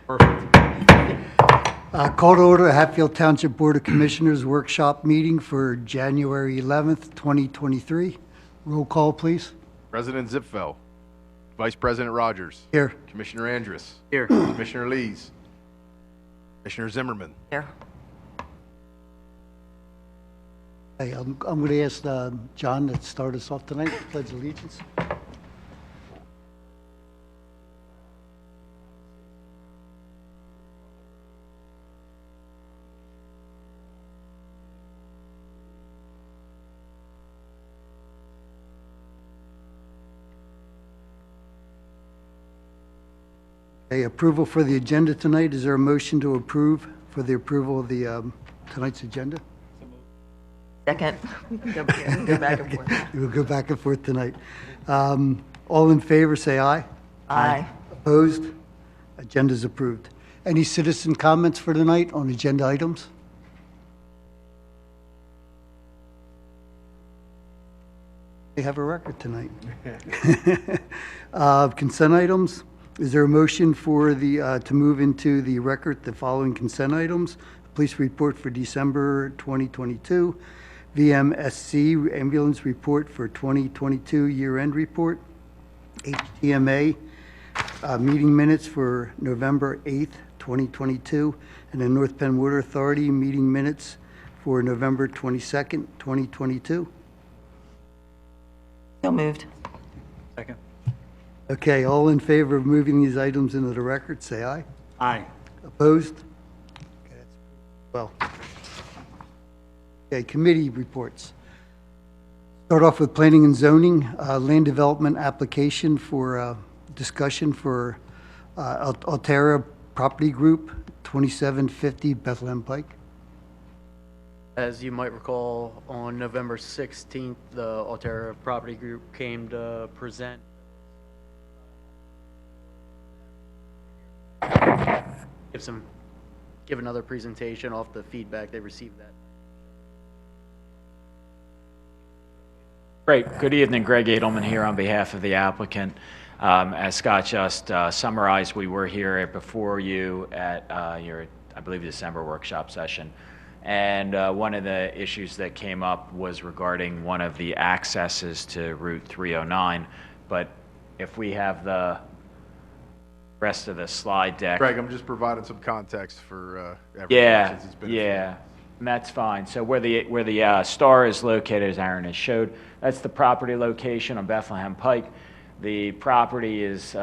Perfect. Call to order Hatfield Township Board of Commissioners Workshop Meeting for January 11th, 2023. Roll call, please. President Zipfel. Vice President Rogers. Here. Commissioner Andrus. Here. Commissioner Lees. Commissioner Zimmerman. Here. Hey, I'm going to ask John to start us off tonight, Pledge Allegiance. Okay, approval for the agenda tonight. Is there a motion to approve for the approval of the tonight's agenda? Second. We can go back and forth. We'll go back and forth tonight. All in favor, say aye. Aye. Opposed? Agenda's approved. Any citizen comments for tonight on agenda items? We have a record tonight. Consent items. Is there a motion for the, to move into the record the following consent items? Police report for December 2022, VMSC ambulance report for 2022 year-end report, HTMA meeting minutes for November 8th, 2022, and the North Penn Water Authority meeting minutes for November 22nd, 2022. So moved. Second. Okay, all in favor of moving these items into the record, say aye. Aye. Opposed? Okay, that's well. Okay, committee reports. Start off with planning and zoning, land development application for discussion for Altera Property Group, 2750 Bethlehem Pike. As you might recall, on November 16th, the Altera Property Group came to present. Give another presentation off the feedback they received that. Great. Good evening. Greg Edelman here on behalf of the applicant. As Scott just summarized, we were here before you at your, I believe, December workshop session. And one of the issues that came up was regarding one of the accesses to Route 309. But if we have the rest of the slide deck. Greg, I'm just providing some context for everyone since it's been a few and that's fine. So where the star is located, as Aaron has showed, that's the property location on Bethlehem Pike. The property is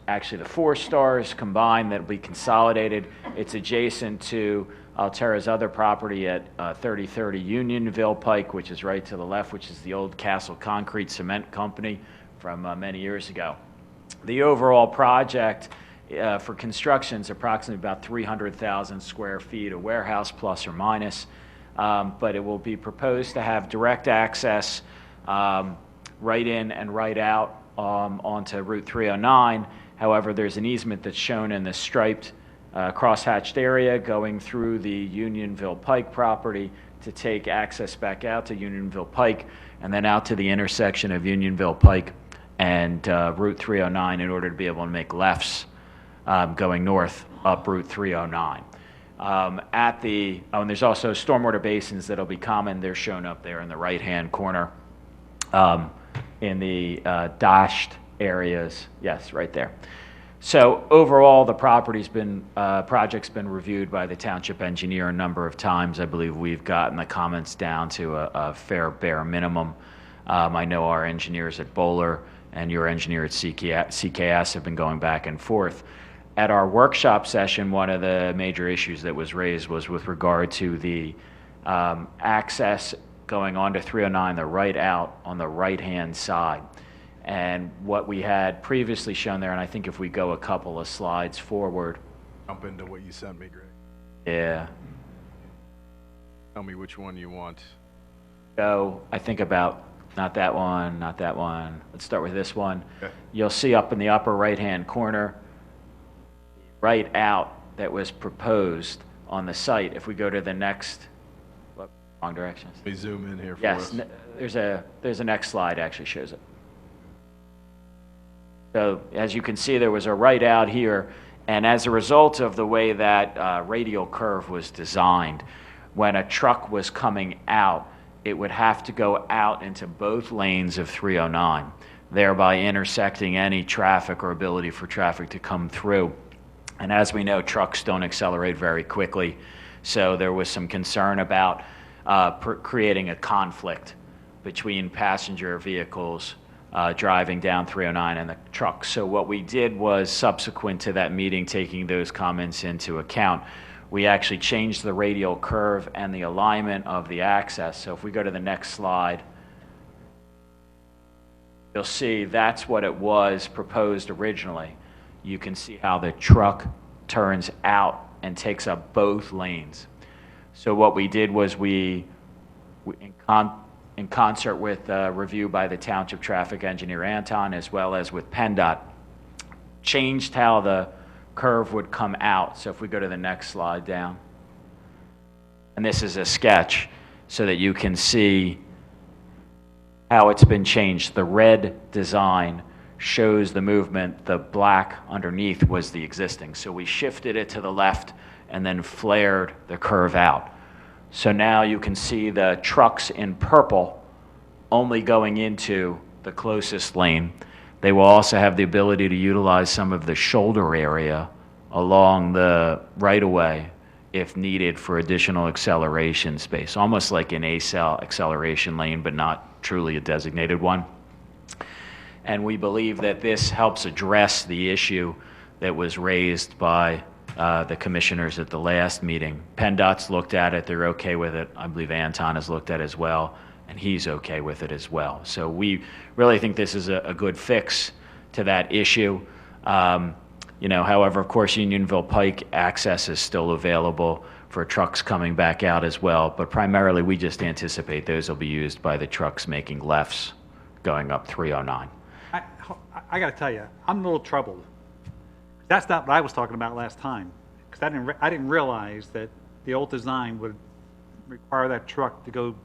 actually the 4 stars combined that will be consolidated. It's adjacent to Altera's other property at 3030 Unionville Pike, which is right to the left, which is the old Castle Concrete Cement Company from many years ago. The overall project for construction is approximately about 300,000 square feet, a warehouse plus or minus, but it will be proposed to have direct access right in and right out onto Route 309. However, there's an easement that's shown in the striped crosshatched area going through the Unionville Pike property to take access back out to Unionville Pike and then out to the intersection of Unionville Pike and Route 309 in order to be able to make lefts going north up Route 309. And there's also stormwater basins that'll be common. They're shown up there in the right-hand corner in the dashed areas. Yes, right there. So overall, the project's been reviewed by the township engineer a number of times. I believe we've gotten the comments down to a fair bare minimum. I know our engineers at Bowler and your engineer at CKS have been going back and forth. At our workshop session, one of the major issues that was raised was with regard to the access going onto 309, the right out on the right-hand side. And what we had previously shown there, and I think if we go a couple of slides forward. Jump into what you sent me, Greg. Yeah. Tell me which one you want. So I think about, not that one, not that one. Let's start with this one. Okay. You'll see up in the upper right-hand corner, right out that was proposed on the site. If we go to the next, wrong direction. Let me zoom in here for Yes, us. there's a next slide actually shows it. So as you can see, there was a right out here, And as a result of the way that radial curve was designed, when a truck was coming out, it would have to go out into both lanes of 309, thereby intersecting any traffic or ability for traffic to come through. And as we know, trucks don't accelerate very quickly, so there was some concern about creating a conflict between passenger vehicles driving down 309 and the trucks. So what we did was, subsequent to that meeting, taking those comments into account, we actually changed the radial curve and the alignment of the access. So if we go to the next slide, you'll see that's what it was proposed originally. You can see how the truck turns out and takes up both lanes. So what we did was in concert with review by the Township Traffic Engineer Anton, as well as with PennDOT, changed how the curve would come out. So if we go to the next slide down, and this is a sketch so that you can see how it's been changed. The red design shows the movement, the black underneath was the existing. So we shifted it to the left and then flared the curve out. So now you can see the trucks in purple only going into the closest lane. They will also have the ability to utilize some of the shoulder area along the right-of-way if needed for additional acceleration space, almost like an ACEL acceleration lane, but not truly a designated one. And we believe that this helps address the issue that was raised by the commissioners at the last meeting. PennDOT's looked at it, they're okay with it. I believe Anton has looked at it as well, and he's okay with it as well. So we really think this is a good fix to that issue. However, of course, Unionville Pike access is still available for trucks coming back out as well, but primarily we just anticipate those will be used by the trucks making lefts going up 309. I got to tell you, I'm a little troubled. That's not what I was talking about last time, because I didn't realize that the old design would require that truck to go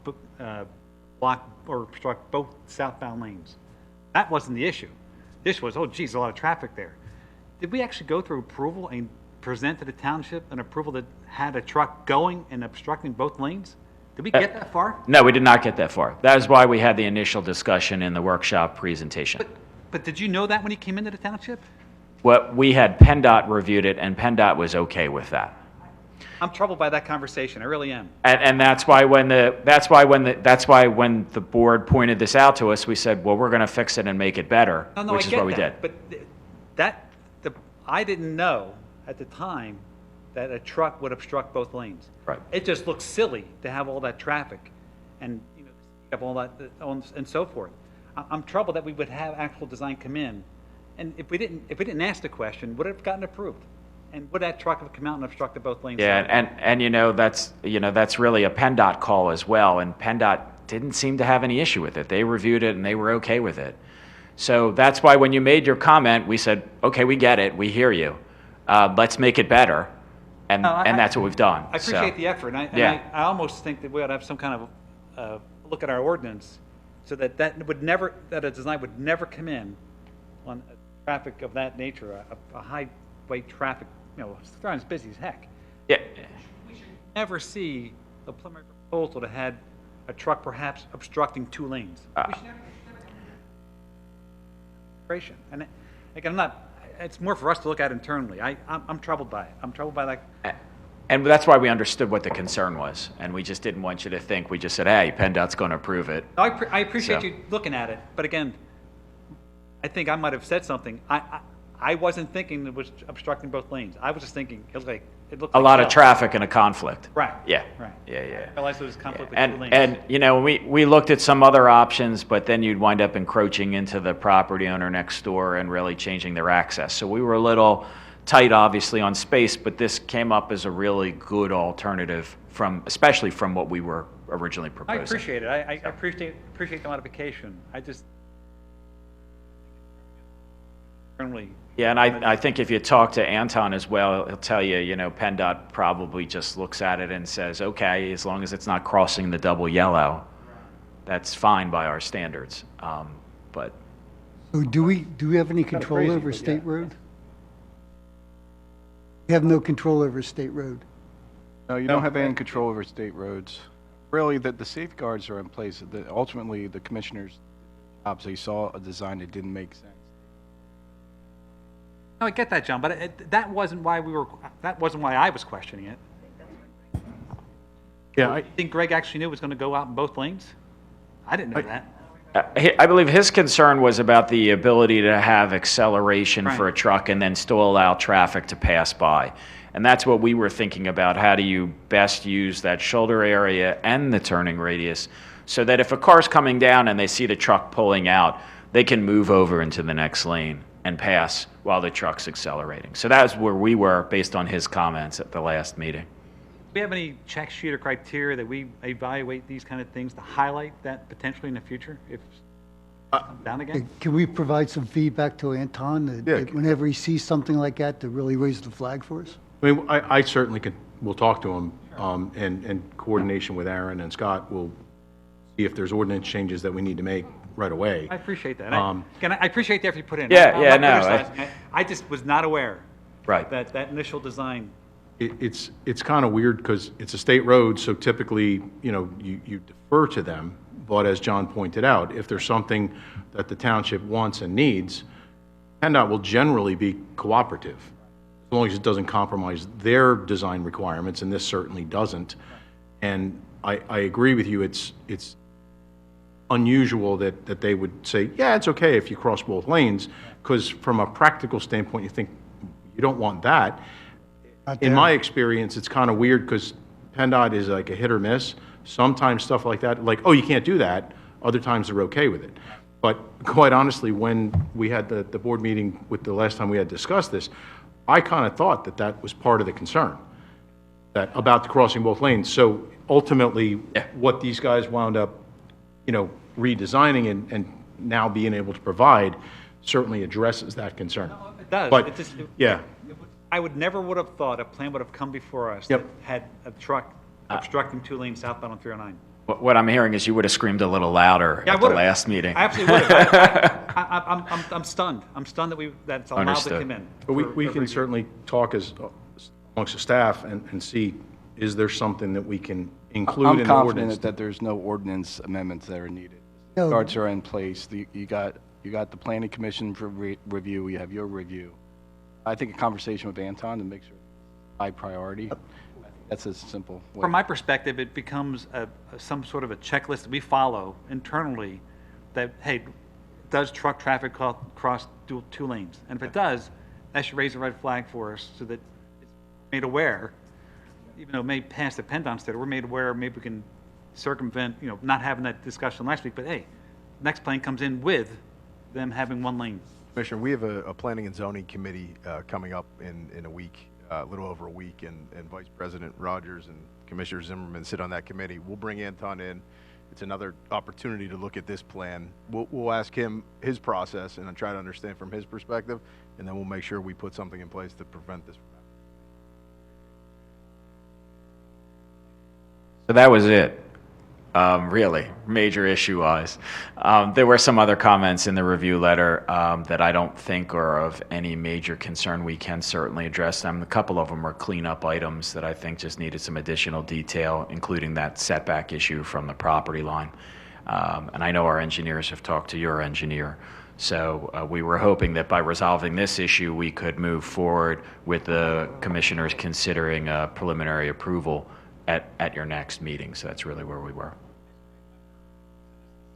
block or obstruct both southbound lanes. That wasn't the issue. The issue was, oh, geez, a lot of traffic there. Did we actually go through approval and present to the township an approval that had a truck going and obstructing both lanes? Did we get that far? No, we did not get that far. That is why we had the initial discussion in the workshop presentation. But did you know that when you came into the township? What we had, PennDOT reviewed it, and PennDOT was okay with that. I'm troubled by that conversation. I really am. And that's why when the board pointed this out to us, we said, well, we're going to fix it and make it better, No, which I is get what we that, did. But I didn't know at the time that a truck would obstruct both lanes. Right. It just looks silly to have all that traffic and have all that and so forth. I'm troubled that we would have actual design come in, and if we didn't ask the question, would it have gotten approved? And would that truck have come out and obstructed both lanes? Yeah, and that's really a PennDOT call as well, and PennDOT didn't seem to have any issue with it. They reviewed it and they were okay with it. So that's why when you made your comment, we said, okay, we get it, we hear you. Let's make it better, and that's what we've done. I appreciate the effort, and I almost think that we ought to have some kind of look at our ordinance so that a design would never come in on traffic of that nature, a high weight traffic. It's busy as heck. Yeah. We should never see a preliminary proposal that had a truck perhaps obstructing two lanes. We should never. And again, it's more for us to look at internally. I'm troubled by it. I'm troubled by that. And that's why we understood what the concern was, and we just didn't want you to think, we just said, hey, PennDOT's going to approve it. I appreciate you looking at it, but again, I think I might have said something. I wasn't thinking it was obstructing both lanes. I was just thinking it looked like A lot of traffic and a conflict. Right. Yeah. Right. Yeah. I realized there was conflict with two lanes. And we looked at some other options, but then you'd wind up encroaching into the property owner next door and really changing their access. So we were a little tight, obviously, on space, but this came up as a really good alternative especially from what we were originally I proposing. appreciate it. I appreciate the modification. I just certainly. Yeah, and I think if you talk to Anton as well, he'll tell you, PennDOT probably just looks at it and says, okay, as long as it's not crossing the double yellow, that's fine by our standards. But. So do we have any control crazy, over but State yeah. Road? You have no control over State Road. No, you don't have any control over state roads. Really, the safeguards are in place. Ultimately, the commissioners' jobs, they saw a design that didn't make sense. No, I get that, John, but that wasn't why I was questioning it. Yeah, I think Greg actually knew it was going to go out in both lanes? I didn't know that. I believe his concern was about the ability to have acceleration for a Right. truck and then still allow traffic to pass by. And that's what we were thinking about. How do you best use that shoulder area and the turning radius so that if a car's coming down and they see the truck pulling out, they can move over into the next lane and pass while the truck's accelerating. So that's where we were based on his comments at the last meeting. Do we have any check sheet or criteria that we evaluate these kind of things to highlight that potentially in the future if down again? Can we provide some feedback to Anton that whenever he sees something like that, to really raise the flag for us? I mean, I certainly we'll talk to him, and in coordination with Aaron and Scott, we'll see if there's ordinance changes that we need to make right away. I appreciate that. Um, Again, I appreciate the effort you put in. Yeah, I'm yeah, not no, criticizing it. I just was not aware Right. that initial design. It's kind of weird because it's a state road, so typically, you defer to them. But as John pointed out, if there's something that the township wants and needs, PennDOT will generally be cooperative, as long as it doesn't compromise their design requirements, and this certainly doesn't. And I agree with you, it's unusual that they would say, yeah, it's okay if you cross both lanes, because from a practical standpoint, you think, you don't want that. In my experience, it's kind of weird because PennDOT is like a hit or miss. Sometimes stuff like that, like, oh, you can't do that. Other times they're okay with it. But quite honestly, when we had the board meeting with the last time we had discussed this, I kind of thought that was part of the concern, that about crossing both lanes. So ultimately, what these guys wound up, redesigning and now being able to provide certainly addresses that concern. It does. But, It just- yeah. I would have thought a plan would have come before us Yep. that had a truck obstructing 2 lanes southbound on 309. What I'm hearing is you would have screamed a little louder Yeah, I at the would've. last meeting. I absolutely would have. I'm stunned. I'm stunned that it's allowed to Understood. come in. But for we can review. certainly talk amongst the staff and see, is there something that we can include I'm in the confident ordinance? that there's no ordinance amendments that are needed. No. Safeguards are in place. You got the planning commission for review, you have your review. I think a conversation with Anton to make sure it's high priority. I think that's a simple way. From my perspective, it becomes some sort of a checklist that we follow internally that, hey, does truck traffic cross 2 lanes? And if it does, that should raise a red flag for us so that it's made aware, even though it may pass the PennDOT standard, we're made aware, maybe we can circumvent, not having that discussion last week, but hey, next plan comes in with them having 1 lane. Commissioner, we have a planning and zoning committee coming up in a week, a little over a week, and Vice President Rogers and Commissioner Zimmerman sit on that committee. We'll bring Anton in. It's another opportunity to look at this plan. We'll ask him his process and try to understand from his perspective, and then we'll make sure we put something in place to prevent this from happening. So that was it, really, major issue-wise. There were some other comments in the review letter that I don't think are of any major concern. We can certainly address them. A couple of them are cleanup items that I think just needed some additional detail, including that setback issue from the property line. And I know our engineers have talked to your engineer. So we were hoping that by resolving this issue, we could move forward with the commissioners considering a preliminary approval at your next meeting. So that's really where we were.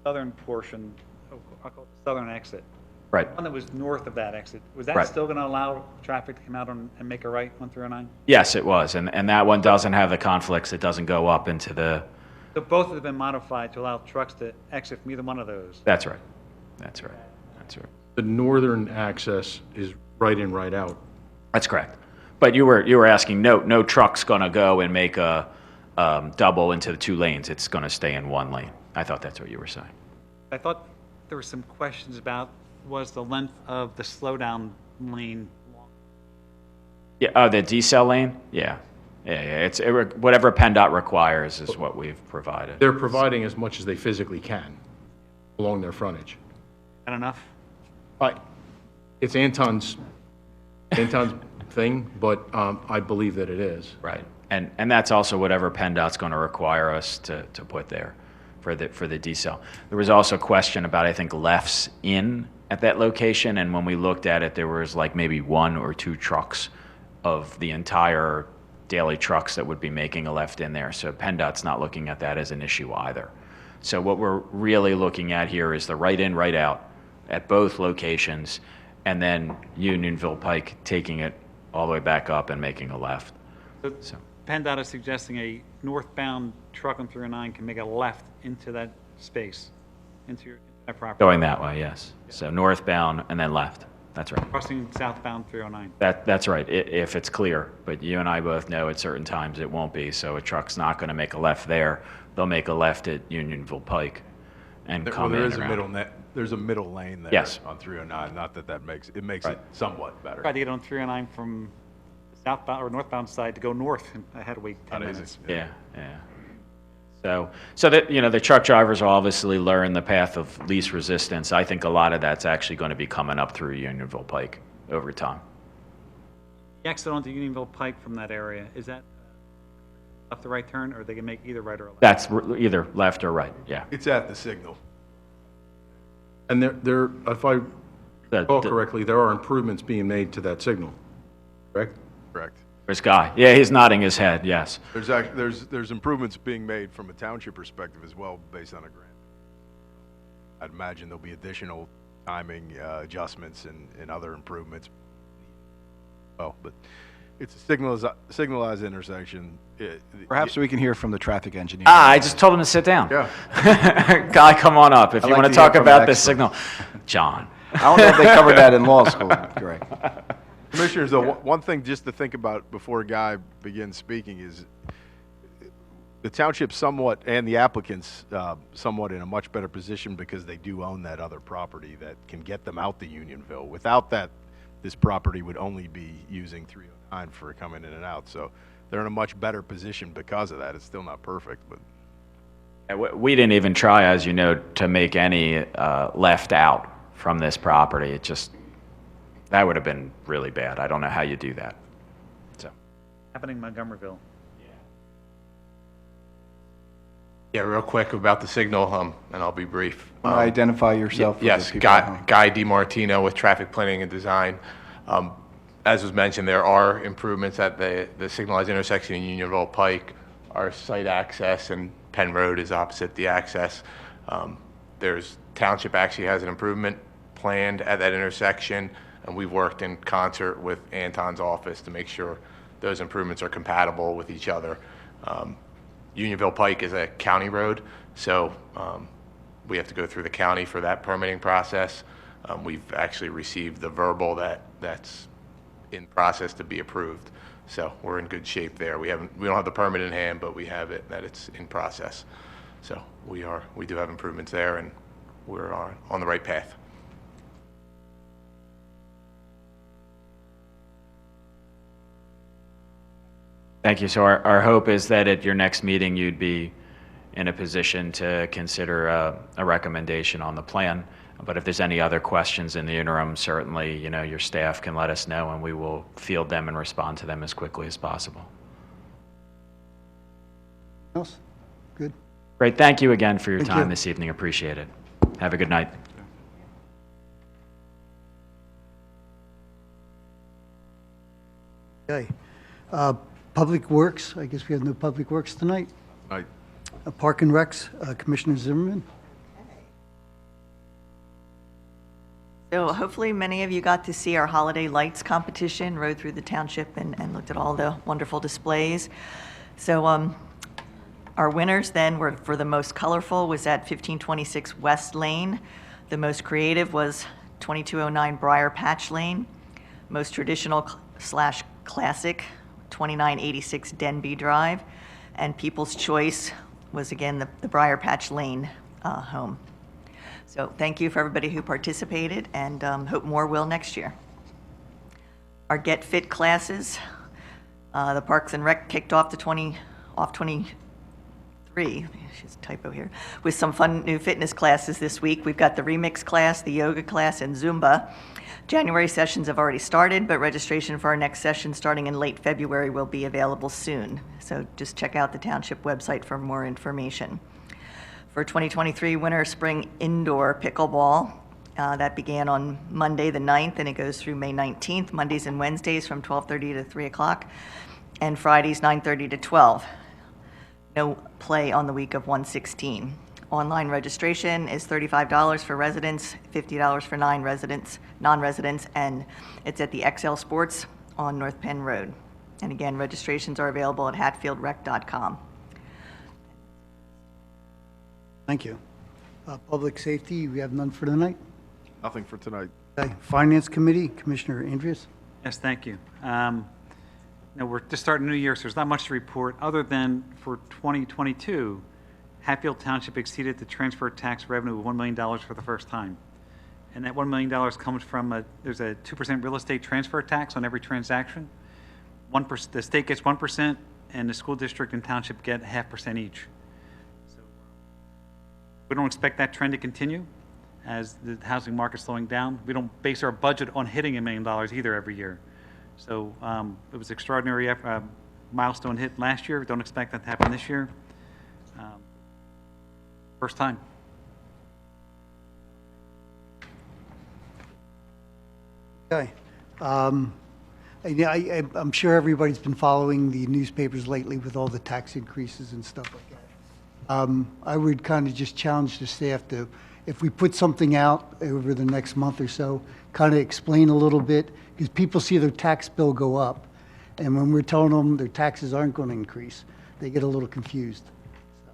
Southern portion, I'll call it the southern exit. Right. One that was north of that exit, was that Right. still going to allow traffic to come out and make a right on 309? Yes, it was. And that one doesn't have the conflicts. It doesn't go up into the, So both have been modified to allow trucks to exit from either one of those. that's right. That's right. That's right. The northern access is right in, right out. That's correct. But you were asking, no truck's going to go and make a double into the 2 lanes. It's going to stay in 1 lane. I thought that's what you were saying. I thought there were some questions about, was the length of the slowdown lane long? Yeah, the decel lane? Yeah. It's whatever PennDOT requires is what we've provided. They're providing as much as they physically can along their frontage. Not enough? It's Anton's thing, but I believe that it is. Right. And that's also whatever PennDOT's going to require us to put there for the decel. There was also a question about, I think, lefts in at that location, and when we looked at it, there was like maybe 1 or 2 trucks of the entire daily trucks that would be making a left in there. So PennDOT's not looking at that as an issue either. So what we're really looking at here is the right in, right out at both locations, and then Unionville Pike taking it all the way back up and making a left. So PennDOT is suggesting a northbound truck on 309 can make a left into that space, into that property. going that way, yes. So northbound and then left. That's right. Crossing southbound 309. That's right, if it's clear. But you and I both know at certain times it won't be. So a truck's not going to make a left there. They'll make a left at Unionville Pike and Well, come there in is a around. there's a middle lane there. Yes. On 309, not that makes it Right. somewhat better. Tried to get on 309 from the southbound or northbound side to go north, and I had to wait 10 Not easy. minutes. Yeah. So that, the truck drivers will obviously learn the path of least resistance. I think a lot of that's actually going to be coming up through Unionville Pike over time. The exit onto Unionville Pike from that area, is that left or right turn, or they can make either right or left? That's either left or right, yeah. It's at the signal. And there, if I The- recall the- correctly, there are improvements being made to that signal, correct? Correct. There's Guy. Yeah, he's nodding his head, yes. There's improvements being made from a township perspective as well, based on a grant. I'd imagine there'll be additional timing adjustments and other improvements. Well, but it's a signalized intersection. Perhaps we can hear from the traffic engineer. I just told him to sit down. Yeah. Guy, come on up if I'd you like want to to hear talk from an about this expert. signal. John. I don't know if they covered that in law school, Greg. Commissioners, though, one thing just to think about before a guy begins speaking is the township somewhat, and the applicants somewhat in a much better position because they do own that other property that can get them out to Unionville. Without that, this property would only be using 309 for coming in and out. So they're in a much better position because of that. It's still not perfect, but We didn't even try, as you know, to make any left out from this property. It just, that would have been really bad. I don't know how you do that. So, Happening in Montgomeryville. Yeah, real quick about the signal, and I'll be brief. Want to identify yourself? for the Yes, people at home? Guy DiMartino with Traffic Planning and Design. As was mentioned, there are improvements at the signalized intersection in Unionville Pike. Our site access and Penn Road is opposite the access. Township actually has an improvement planned at that intersection, and we've worked in concert with Anton's office to make sure those improvements are compatible with each other. Unionville Pike is a county road, so we have to go through the county for that permitting process. We've actually received the verbal that's in process to be approved, so we're in good shape there. We don't have the permit in hand, but we have it that it's in process. So we do have improvements there, and we're on the right path. thank you. So our hope is that at your next meeting, you'd be in a position to consider a recommendation on the plan. But if there's any other questions in the interim, certainly, your staff can let us know, and we will field them and respond to them as quickly as possible. Else? Good. Great. Thank you again for your Thank time you. this evening. Appreciate it. Have a good night. Okay. Public Works, I guess we have no Public Works tonight. I Park and Recs, Commissioner Zimmerman. So hopefully many of you got to see our holiday lights competition, rode through the township and looked at all the wonderful displays. So our winners then were, for the most colorful, was at 1526 West Lane. The most creative was 2209 Briar Patch Lane. Most traditional / classic, 2986 Denby Drive. And People's Choice was again the Briar Patch Lane home. So thank you for everybody who participated, and hope more will next year. Our Get Fit classes, the Parks and Rec kicked off 23 3, she's a typo here, with some fun new fitness classes this week. We've got the remix class, the yoga class, and Zumba. January sessions have already started, but registration for our next session starting in late February will be available soon. So just check out the Township website for more information. For 2023 Winter Spring Indoor Pickleball, that began on Monday the 9th, and it goes through May 19th, Mondays and Wednesdays from 12:30 to 3 o'clock, and Fridays 9:30 to 12. No play on the week of 1/16. Online registration is $35 for residents, $50 for non-residents, and it's at the XL Sports on North Penn Road. And again, registrations are available at hatfieldrec.com. Thank you. Public safety, we have none for tonight. Nothing for tonight. Okay. Finance Committee, Commissioner Andrews. Yes, thank you. We're just starting a new year, so there's not much to report, other than for 2022, Hatfield Township exceeded the transfer tax revenue of $1 million for the first time. And that $1 million comes from there's a 2% real estate transfer tax on every transaction. 1%, the state gets 1%, and the school district and township get 0.5% each. So we don't expect that trend to continue as the housing market's slowing down. We don't base our budget on hitting $1 million either every year. So it was extraordinary milestone hit last year. Don't expect that to happen this year. First time. Okay. I'm sure everybody's been following the newspapers lately with all the tax increases and stuff like that. I would kind of just challenge the staff to, if we put something out over the next month or so, kind of explain a little bit, because people see their tax bill go up, and when we're telling them their taxes aren't going to increase, they get a little confused. So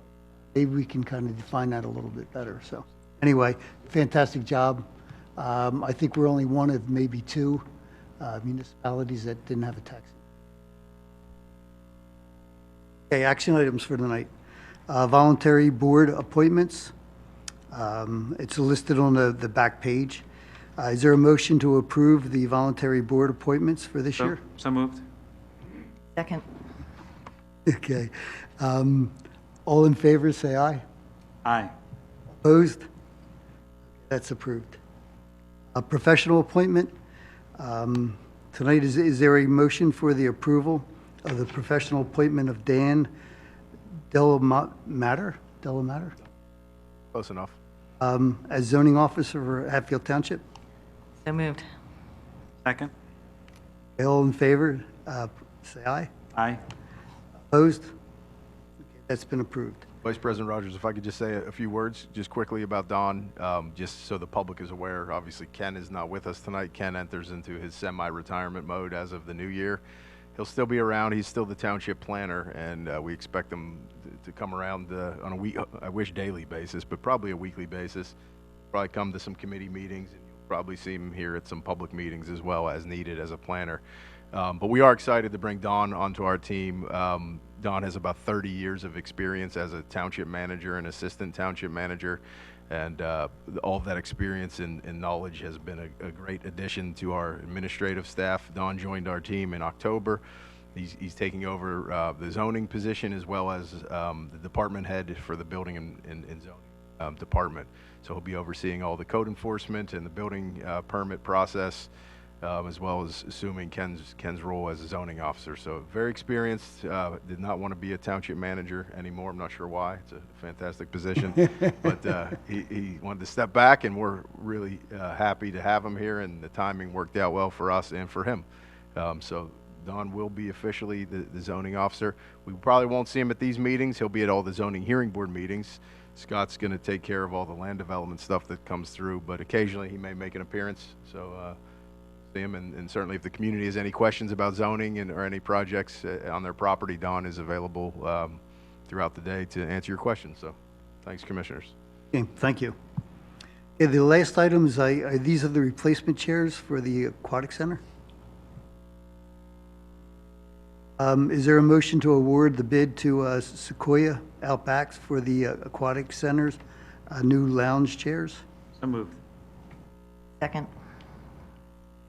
maybe we can kind of define that a little bit better. So anyway, fantastic job. I think we're only one of maybe 2 municipalities that didn't have a tax. Okay, action items for tonight. Voluntary board appointments. It's listed on the back page. Is there a motion to approve the voluntary board appointments for this year? So moved. Second. Okay. All in favor, say aye. Aye. Opposed? That's approved. A professional appointment. Tonight, is there a motion for the approval of the professional appointment of Dan Delamater Close enough. as zoning officer for Hatfield Township? So moved. Second. All in favor, say aye. Aye. Opposed? Okay, that's been approved. Vice President Rogers, if I could just say a few words just quickly about Don, just so the public is aware. Obviously, Ken is not with us tonight. Ken enters into his semi-retirement mode as of the new year. He'll still be around. He's still the township planner, and we expect him to come around on a week, I wish daily basis, but probably a weekly basis. Probably come to some committee meetings, and you'll probably see him here at some public meetings as well as needed as a planner. But we are excited to bring Don onto our team. Don has about 30 years of experience as a township manager and assistant township manager, and all of that experience and knowledge has been a great addition to our administrative staff. Don joined our team in October. He's taking over the zoning position as well as the department head for the building and zoning department. So he'll be overseeing all the code enforcement and the building permit process, as well as assuming Ken's role as a zoning officer. So very experienced, did not want to be a township manager anymore. I'm not sure why. It's a fantastic position. But he wanted to step back, and we're really happy to have him here, and the timing worked out well for us and for him. So Don will be officially the zoning officer. We probably won't see him at these meetings. He'll be at all the zoning hearing board meetings. Scott's going to take care of all the land development stuff that comes through, but occasionally he may make an appearance. So see him, and certainly if the community has any questions about zoning or any projects on their property, Don is available throughout the day to answer your questions. So thanks, commissioners. Okay, thank you. Okay, the last item is, these are the replacement chairs for the Aquatic Center. Is there a motion to award the bid to Sequoia Outbacks for the Aquatic Center's new lounge chairs? So moved. Second.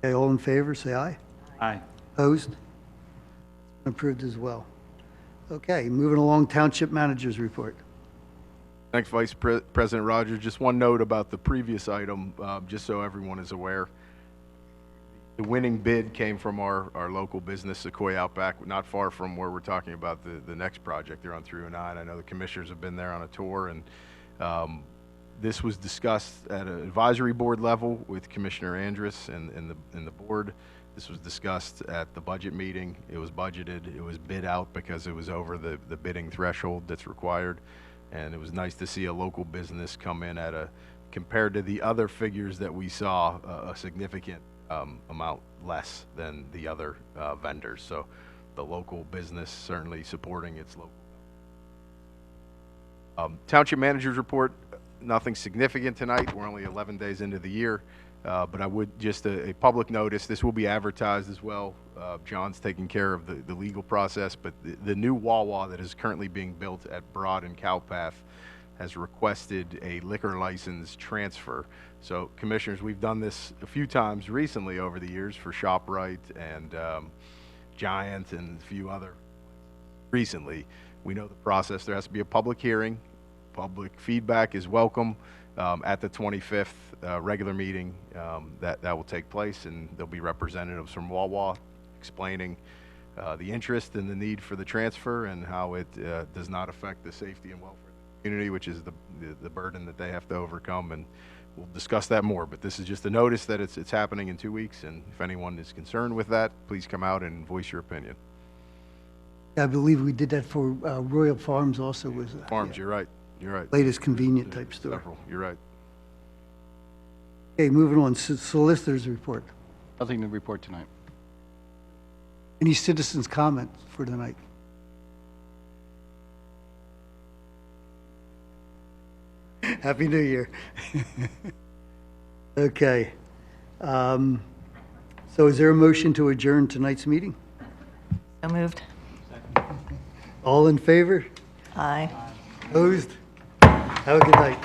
Okay, all in favor, say aye. Aye. Opposed? Approved as well. Okay, moving along, Township Managers Report. Thanks, President Rogers. Just one note about the previous item, just so everyone is aware. The winning bid came from our local business, Sequoia Outback, not far from where we're talking about the next project. They're on 309. I know the commissioners have been there on a tour, and this was discussed at an advisory board level with Commissioner Andrus and the board. This was discussed at the budget meeting. It was budgeted. It was bid out because it was over the bidding threshold that's required. And it was nice to see a local business come in at compared to the other figures that we saw, a significant amount less than the other vendors. So the local business certainly supporting its local. Township Managers Report, nothing significant tonight. We're only 11 days into the year. But I would just a public notice, this will be advertised as well. John's taking care of the legal process, but the new Wawa that is currently being built at Broad and Cowpath has requested a liquor license transfer. So commissioners, we've done this a few times recently over the years for ShopRite and Giant and a few other. Recently, we know the process. There has to be a public hearing. Public feedback is welcome. At the 25th regular meeting that will take place, and there'll be representatives from Wawa explaining the interest and the need for the transfer and how it does not affect the safety and welfare of the community, which is the burden that they have to overcome, and we'll discuss that more. But this is just a notice that it's happening in 2 weeks, and if anyone is concerned with that, please come out and voice your opinion. I believe we did that for Royal Farms also. Was Farms, you're right. You're right. latest convenient type store. Several. You're right. Okay, moving on, Solicitors Report. Nothing to report tonight. Any citizens' comments for tonight? Happy New Year. Okay. So is there a motion to adjourn tonight's meeting? So moved. All in favor? Aye. Opposed? Have a good night.